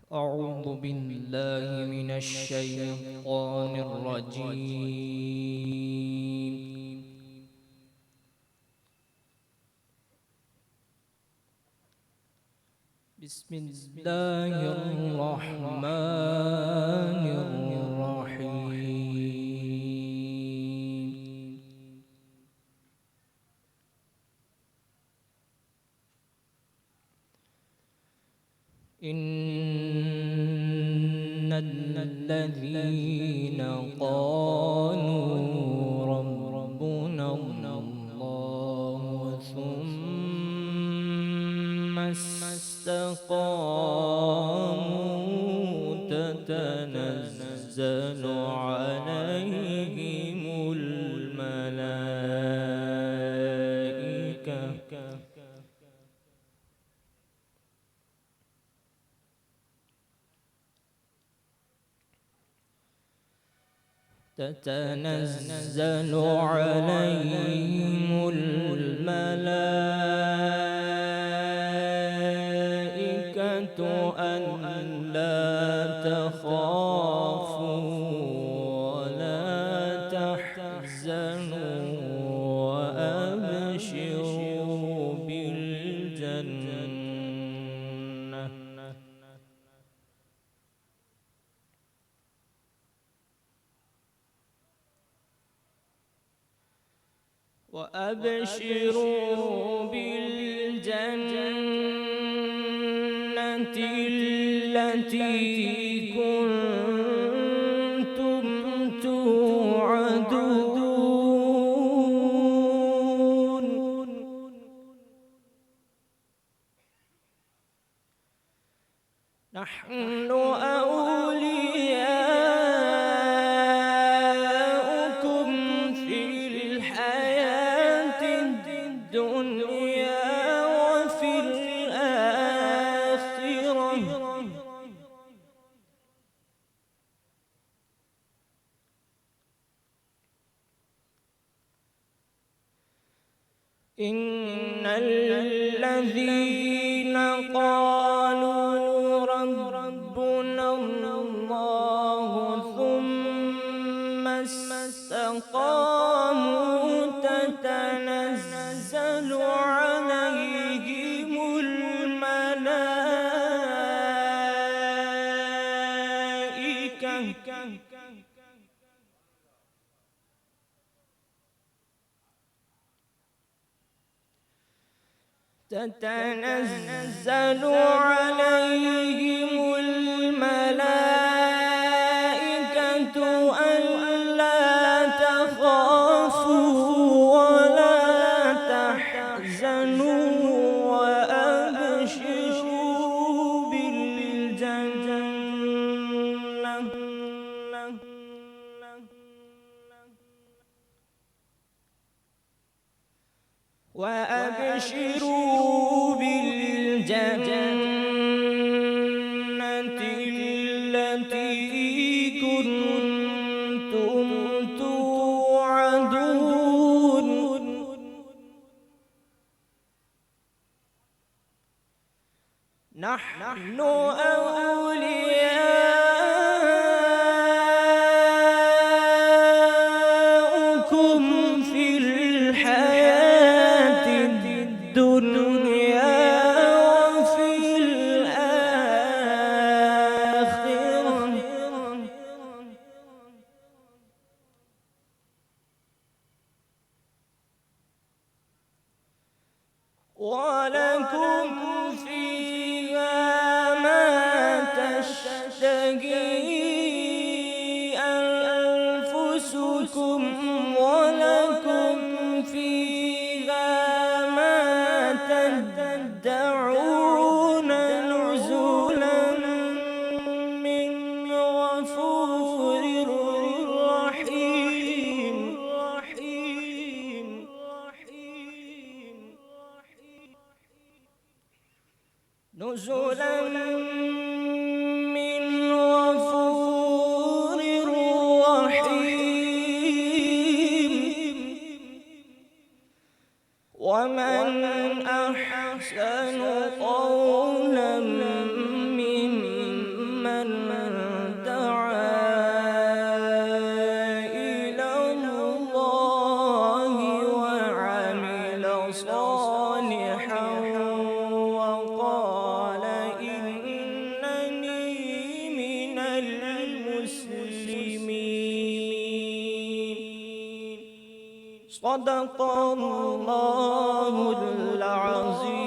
أعوذ بالله من الشيطان الرجيم. بسم الله الرحمن الرحيم. إن الذين قالوا ربنا الله ثم استقاموا تتنزل عليهم الملائكة تتنزل عليهم الملائكة ألا تخافوا ولا تحزنوا وأبشروا بالجنة التي كنتم توعدون. نحن أولياؤكم في الحياة الدنيا وفي الآخرة، إن الذين قالوا ربنا الله ثم استقاموا تتنزل عليهم الملائكة تتنزل عليهم الملائكة ألا تخافوا ولا تحزنوا وأبشروا بالجنة التي كنتم توعدون. نحن أولياؤكم في الحياة الدنيا وفي الآخرة، ولكم فيها ما تشتهي أنفسكم ولكم فيها ما تدعون نزلا من غفور رحيم. نزلا من غفور رحيم. ومن أحسن قولا ممن صدق الله العظيم.